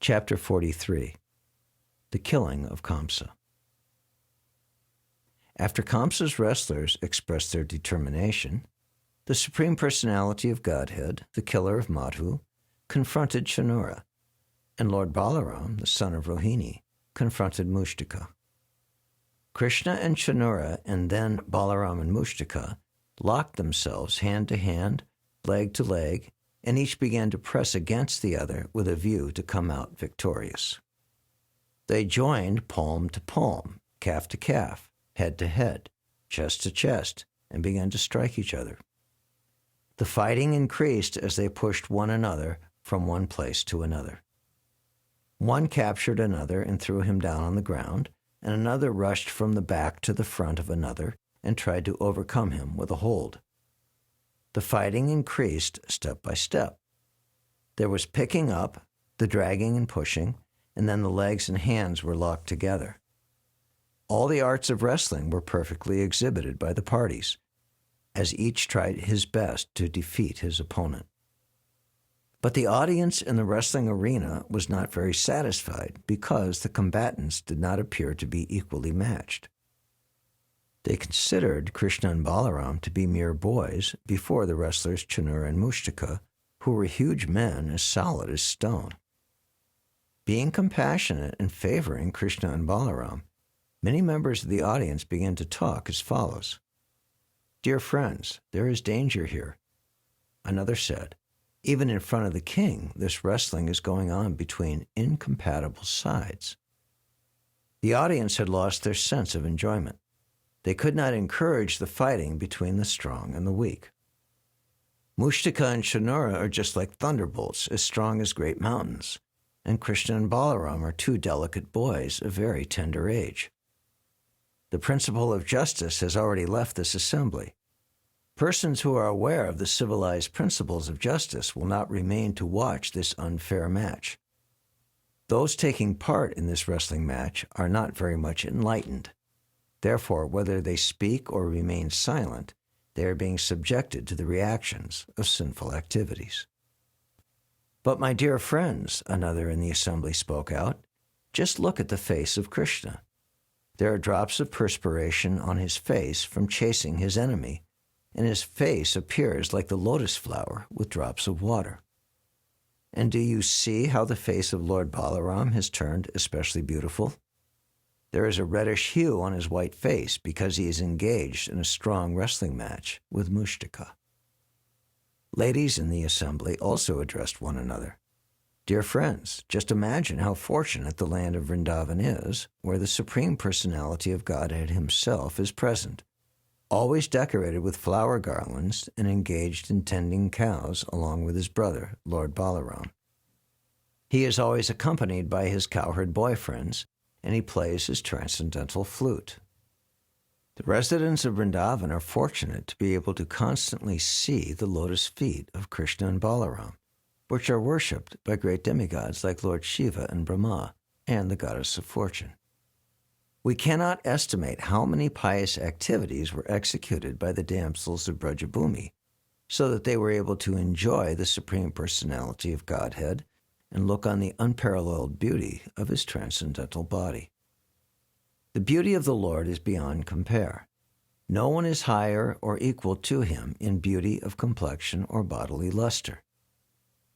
Chapter 43. The Killing of Kamsa. After Kamsa's wrestlers expressed their determination, the Supreme Personality of Godhead, the killer of Madhu, confronted Chanura, and Lord Balaram, the son of Rohini, confronted Mushtaka. Krishna and Chanura, and then Balaram and Mushtaka, locked themselves hand to hand, leg to leg, and each began to press against the other with a view to come out victorious. They joined palm to palm, calf to calf, head to head, chest to chest, and began to strike each other. The fighting increased as they pushed one another from one place to another. One captured another and threw him down on the ground, and another rushed from the back to the front of another and tried to overcome him with a hold. The fighting increased step by step. There was picking up, the dragging and pushing, and then the legs and hands were locked together. All the arts of wrestling were perfectly exhibited by the parties, as each tried his best to defeat his opponent. But the audience in the wrestling arena was not very satisfied because the combatants did not appear to be equally matched. They considered Krishna and Balaram to be mere boys before the wrestlers Chanura and Mushtaka, who were huge men as solid as stone. Being compassionate and favoring Krishna and Balaram, many members of the audience began to talk as follows. "Dear friends, there is danger here." Another said, "Even in front of the king, this wrestling is going on between incompatible sides." The audience had lost their sense of enjoyment. They could not encourage the fighting between the strong and the weak. Mushtaka and Chanura are just like thunderbolts, as strong as great mountains, and Krishna and Balaram are two delicate boys of very tender age. The principle of justice has already left this assembly. Persons who are aware of the civilized principles of justice will not remain to watch this unfair match. Those taking part in this wrestling match are not very much enlightened. Therefore, whether they speak or remain silent, they are being subjected to the reactions of sinful activities. "But my dear friends," another in the assembly spoke out, "just look at the face of Krishna. There are drops of perspiration on his face from chasing his enemy, and his face appears like the lotus flower with drops of water. And do you see how the face of Lord Balaram has turned especially beautiful? There is a reddish hue on his white face because he is engaged in a strong wrestling match with Mushtaka." Ladies in the assembly also addressed one another. "Dear friends, just imagine how fortunate the land of Vrindavan is, where the Supreme Personality of Godhead himself is present, always decorated with flower garlands and engaged in tending cows along with his brother, Lord Balaram. He is always accompanied by his cowherd boyfriends, and he plays his transcendental flute. The residents of Vrindavan are fortunate to be able to constantly see the lotus feet of Krishna and Balaram, which are worshipped by great demigods like Lord Shiva and Brahma, and the goddess of fortune. We cannot estimate how many pious activities were executed by the damsels of Brajabhumi, so that they were able to enjoy the Supreme Personality of Godhead and look on the unparalleled beauty of his transcendental body. The beauty of the Lord is beyond compare. No one is higher or equal to him in beauty of complexion or bodily luster.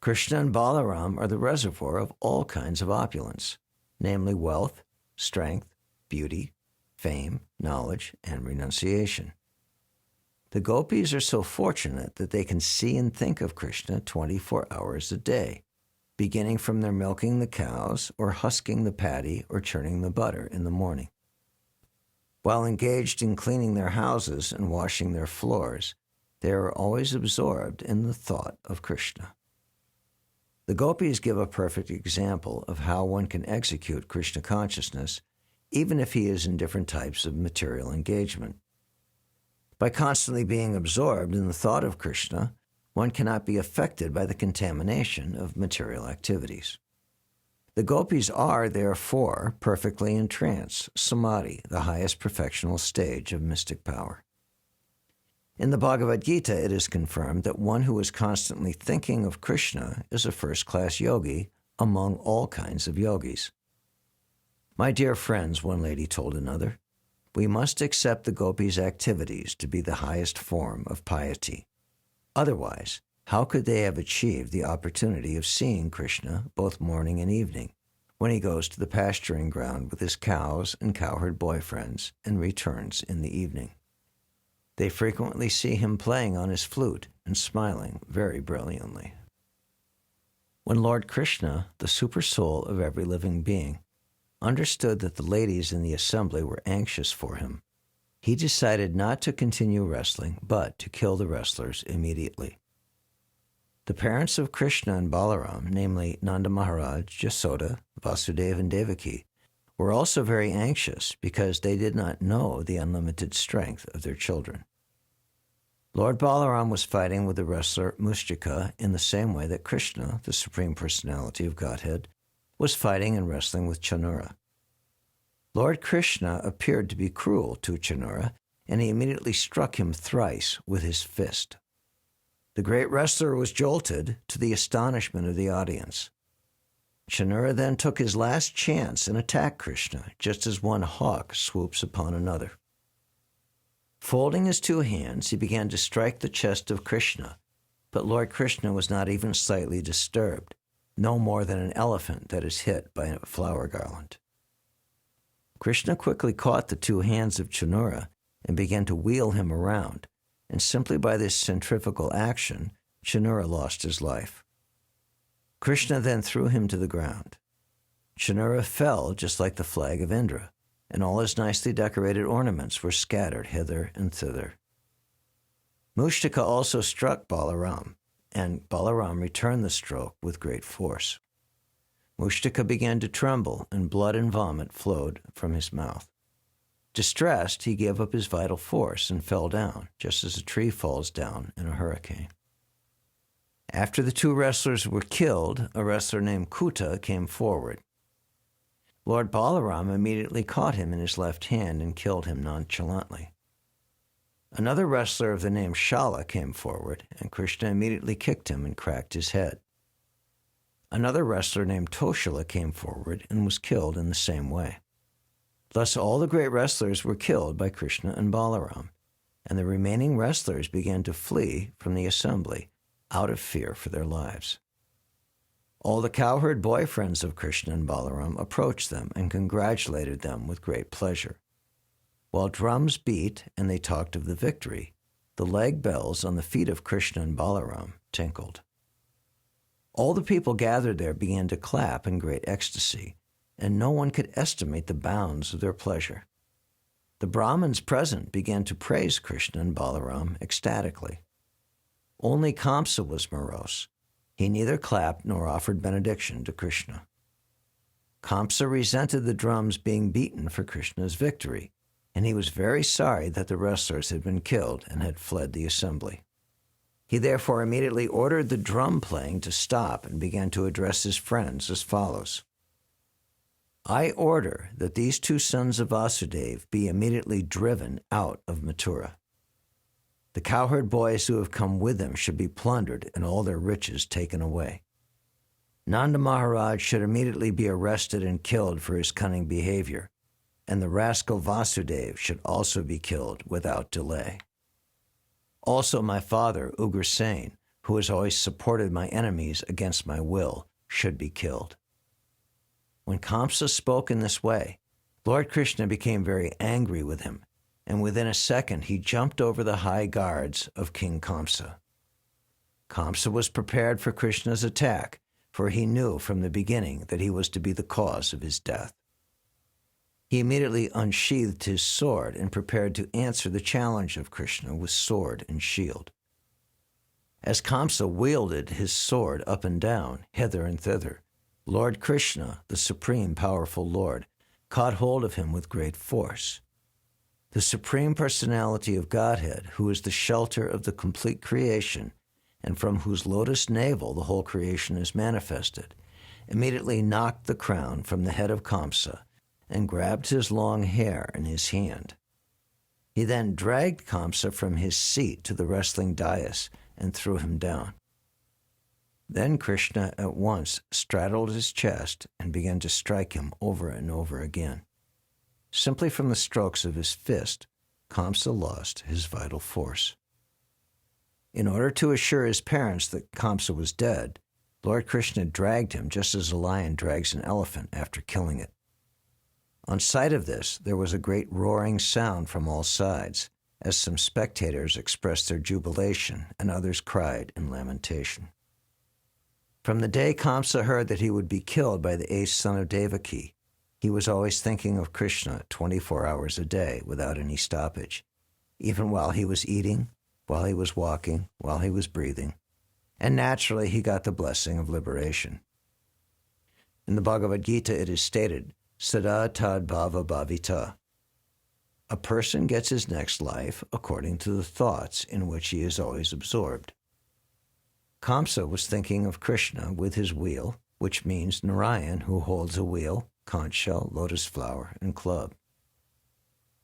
Krishna and Balaram are the reservoir of all kinds of opulence, namely wealth, strength, beauty, fame, knowledge, and renunciation. The gopis are so fortunate that they can see and think of Krishna 24 hours a day, beginning from their milking the cows or husking the paddy or churning the butter in the morning. While engaged in cleaning their houses and washing their floors, they are always absorbed in the thought of Krishna. The gopis give a perfect example of how one can execute Krishna consciousness, even if he is in different types of material engagement. By constantly being absorbed in the thought of Krishna, one cannot be affected by the contamination of material activities. The gopis are, therefore, perfectly in trance, samadhi, the highest perfectional stage of mystic power. In the Bhagavad Gita, it is confirmed that one who is constantly thinking of Krishna is a first-class yogi among all kinds of yogis. My dear friends, one lady told another, we must accept the gopis' activities to be the highest form of piety. Otherwise, how could they have achieved the opportunity of seeing Krishna both morning and evening, when he goes to the pasturing ground with his cows and cowherd boyfriends and returns in the evening? They frequently see him playing on his flute and smiling very brilliantly. When Lord Krishna, the supersoul of every living being, understood that the ladies in the assembly were anxious for him, he decided not to continue wrestling, but to kill the wrestlers immediately. The parents of Krishna and Balaram, namely Nanda Maharaj, Yasoda, Vasudeva, and Devaki, were also very anxious because they did not know the unlimited strength of their children. Lord Balaram was fighting with the wrestler Mushtaka in the same way that Krishna, the Supreme Personality of Godhead, was fighting and wrestling with Chanura. Lord Krishna appeared to be cruel to Chanura, and he immediately struck him thrice with his fist. The great wrestler was jolted to the astonishment of the audience. Chanura then took his last chance and attacked Krishna, just as one hawk swoops upon another. Folding his two hands, he began to strike the chest of Krishna, but Lord Krishna was not even slightly disturbed, no more than an elephant that is hit by a flower garland. Krishna quickly caught the two hands of Chanura and began to wheel him around, and simply by this centrifugal action, Chanura lost his life. Krishna then threw him to the ground. Chanura fell just like the flag of Indra, and all his nicely decorated ornaments were scattered hither and thither. Mushtaka also struck Balaram, and Balaram returned the stroke with great force. Mushtaka began to tremble, and blood and vomit flowed from his mouth. Distressed, he gave up his vital force and fell down, just as a tree falls down in a hurricane. After the two wrestlers were killed, a wrestler named Kuta came forward. Lord Balaram immediately caught him in his left hand and killed him nonchalantly. Another wrestler of the name Shala came forward, and Krishna immediately kicked him and cracked his head. Another wrestler named Toshala came forward and was killed in the same way. Thus all the great wrestlers were killed by Krishna and Balaram, and the remaining wrestlers began to flee from the assembly out of fear for their lives. All the cowherd boyfriends of Krishna and Balaram approached them and congratulated them with great pleasure. While drums beat and they talked of the victory, the leg bells on the feet of Krishna and Balaram tinkled. All the people gathered there began to clap in great ecstasy, and no one could estimate the bounds of their pleasure. The Brahmins present began to praise Krishna and Balaram ecstatically. Only Kamsa was morose. He neither clapped nor offered benediction to Krishna. Kamsa resented the drums being beaten for Krishna's victory, and he was very sorry that the wrestlers had been killed and had fled the assembly. He therefore immediately ordered the drum playing to stop and began to address his friends as follows. I order that these two sons of Vasudeva be immediately driven out of Mathura. The cowherd boys who have come with them should be plundered and all their riches taken away. Nanda Maharaj should immediately be arrested and killed for his cunning behavior, and the rascal Vasudeva should also be killed without delay. Also my father, Ugrasen, who has always supported my enemies against my will, should be killed. When Kamsa spoke in this way, Lord Krishna became very angry with him, and within a second he jumped over the high guards of King Kamsa. Kamsa was prepared for Krishna's attack, for he knew from the beginning that he was to be the cause of his death. He immediately unsheathed his sword and prepared to answer the challenge of Krishna with sword and shield. As Kamsa wielded his sword up and down, hither and thither, Lord Krishna, the Supreme Powerful Lord, caught hold of him with great force. The Supreme Personality of Godhead, who is the shelter of the complete creation, and from whose lotus navel the whole creation is manifested, immediately knocked the crown from the head of Kamsa and grabbed his long hair in his hand. He then dragged Kamsa from his seat to the wrestling dais and threw him down. Then Krishna at once straddled his chest and began to strike him over and over again. Simply from the strokes of his fist, Kamsa lost his vital force. In order to assure his parents that Kamsa was dead, Lord Krishna dragged him just as a lion drags an elephant after killing it. On sight of this, there was a great roaring sound from all sides, as some spectators expressed their jubilation and others cried in lamentation. From the day Kamsa heard that he would be killed by the eighth son of Devaki, he was always thinking of Krishna 24 hours a day without any stoppage, even while he was eating, while he was walking, while he was breathing, and naturally he got the blessing of liberation. In the Bhagavad Gita it is stated, Sada tad bhava bhavita. A person gets his next life according to the thoughts in which he is always absorbed. Kamsa was thinking of Krishna with his wheel, which means Narayan, who holds a wheel, conch shell, lotus flower, and club.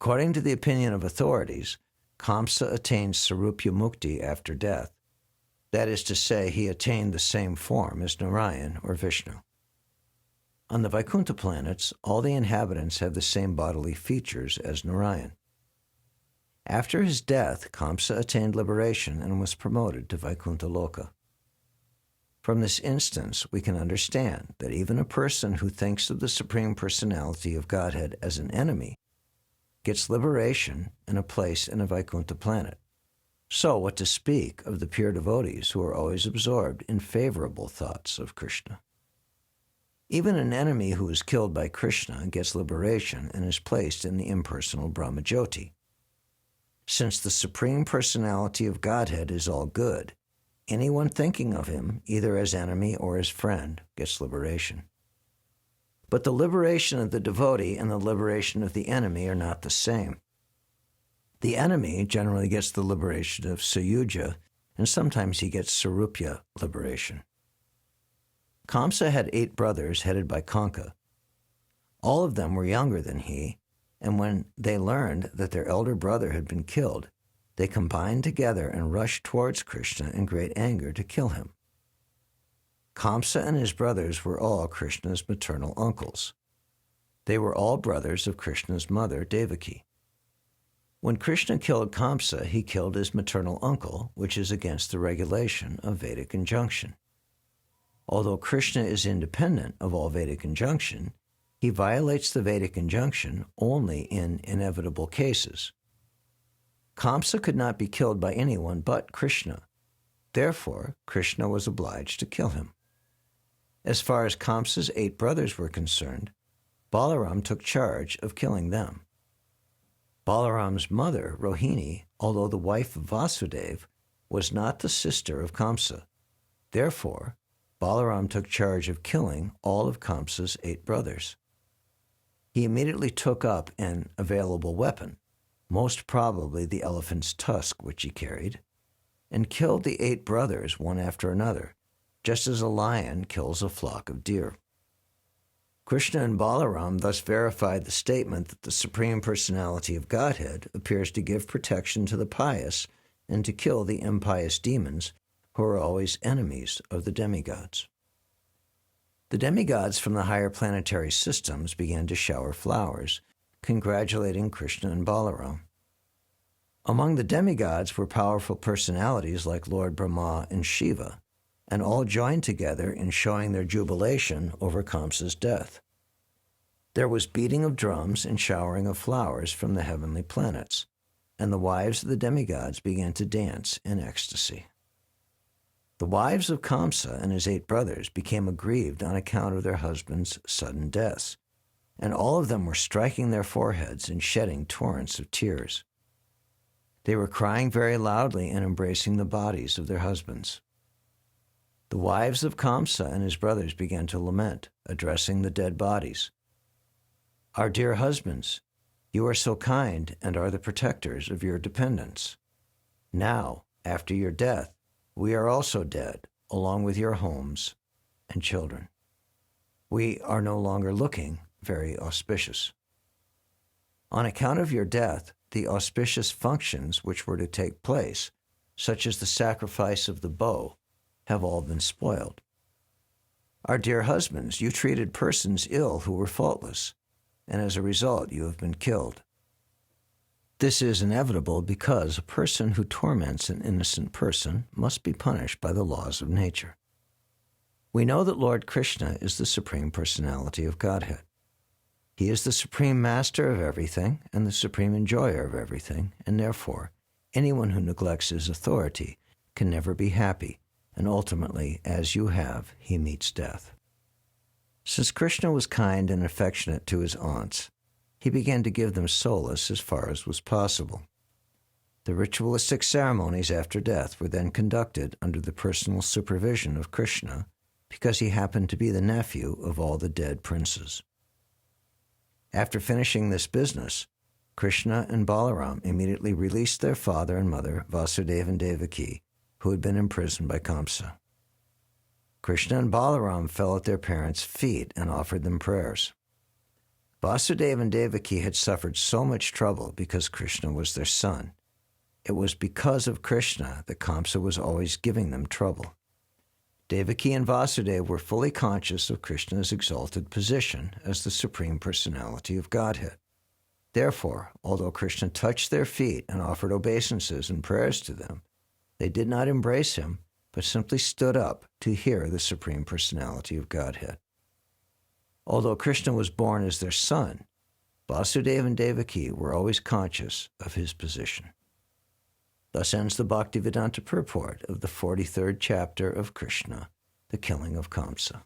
According to the opinion of authorities, Kamsa attained Sarupya Mukti after death. That is to say, he attained the same form as Narayan or Vishnu. On the Vaikuntha planets, all the inhabitants have the same bodily features as Narayan. After his death, Kamsa attained liberation and was promoted to Vaikuntha Loka. From this instance, we can understand that even a person who thinks of the Supreme Personality of Godhead as an enemy gets liberation and a place in a Vaikuntha planet. So what to speak of the pure devotees who are always absorbed in favorable thoughts of Krishna? Even an enemy who is killed by Krishna gets liberation and is placed in the impersonal Brahmajyoti. Since the Supreme Personality of Godhead is all good, anyone thinking of him, either as enemy or as friend, gets liberation. But the liberation of the devotee and the liberation of the enemy are not the same. The enemy generally gets the liberation of Sayuja, and sometimes he gets Sarupya liberation. Kamsa had 8 brothers headed by Kanka. All of them were younger than he, and when they learned that their elder brother had been killed, they combined together and rushed towards Krishna in great anger to kill him. Kamsa and his brothers were all Krishna's maternal uncles. They were all brothers of Krishna's mother, Devaki. When Krishna killed Kamsa, he killed his maternal uncle, which is against the regulation of Vedic injunction. Although Krishna is independent of all Vedic injunction, he violates the Vedic injunction only in inevitable cases. Kamsa could not be killed by anyone but Krishna. Therefore, Krishna was obliged to kill him. As far as Kamsa's 8 brothers were concerned, Balaram took charge of killing them. Balaram's mother, Rohini, although the wife of Vasudeva, was not the sister of Kamsa. Therefore, Balaram took charge of killing all of Kamsa's 8 brothers. He immediately took up an available weapon, most probably the elephant's tusk which he carried, and killed the 8 brothers one after another, just as a lion kills a flock of deer. Krishna and Balaram thus verified the statement that the Supreme Personality of Godhead appears to give protection to the pious and to kill the impious demons who are always enemies of the demigods. The demigods from the higher planetary systems began to shower flowers, congratulating Krishna and Balaram. Among the demigods were powerful personalities like Lord Brahma and Shiva, and all joined together in showing their jubilation over Kamsa's death. There was beating of drums and showering of flowers from the heavenly planets, and the wives of the demigods began to dance in ecstasy. The wives of Kamsa and his 8 brothers became aggrieved on account of their husbands' sudden deaths, and all of them were striking their foreheads and shedding torrents of tears. They were crying very loudly and embracing the bodies of their husbands. The wives of Kamsa and his brothers began to lament, addressing the dead bodies. Our dear husbands, you are so kind and are the protectors of your dependents. Now, after your death, we are also dead, along with your homes and children. We are no longer looking very auspicious. On account of your death, the auspicious functions which were to take place, such as the sacrifice of the bow, have all been spoiled. Our dear husbands, you treated persons ill who were faultless, and as a result you have been killed. This is inevitable because a person who torments an innocent person must be punished by the laws of nature. We know that Lord Krishna is the Supreme Personality of Godhead. He is the supreme master of everything and the supreme enjoyer of everything, and therefore anyone who neglects his authority can never be happy, and ultimately, as you have, he meets death. Since Krishna was kind and affectionate to his aunts, he began to give them solace as far as was possible. The ritualistic ceremonies after death were then conducted under the personal supervision of Krishna, because he happened to be the nephew of all the dead princes. After finishing this business, Krishna and Balaram immediately released their father and mother, Vasudeva and Devaki, who had been imprisoned by Kamsa. Krishna and Balaram fell at their parents' feet and offered them prayers. Vasudeva and Devaki had suffered so much trouble because Krishna was their son. It was because of Krishna that Kamsa was always giving them trouble. Devaki and Vasudeva were fully conscious of Krishna's exalted position as the Supreme Personality of Godhead. Therefore, although Krishna touched their feet and offered obeisances and prayers to them, they did not embrace him, but simply stood up to hear the Supreme Personality of Godhead. Although Krishna was born as their son, Vasudeva and Devaki were always conscious of his position. Thus ends the Bhaktivedanta purport of the 43rd chapter of Krishna, the Killing of Kamsa.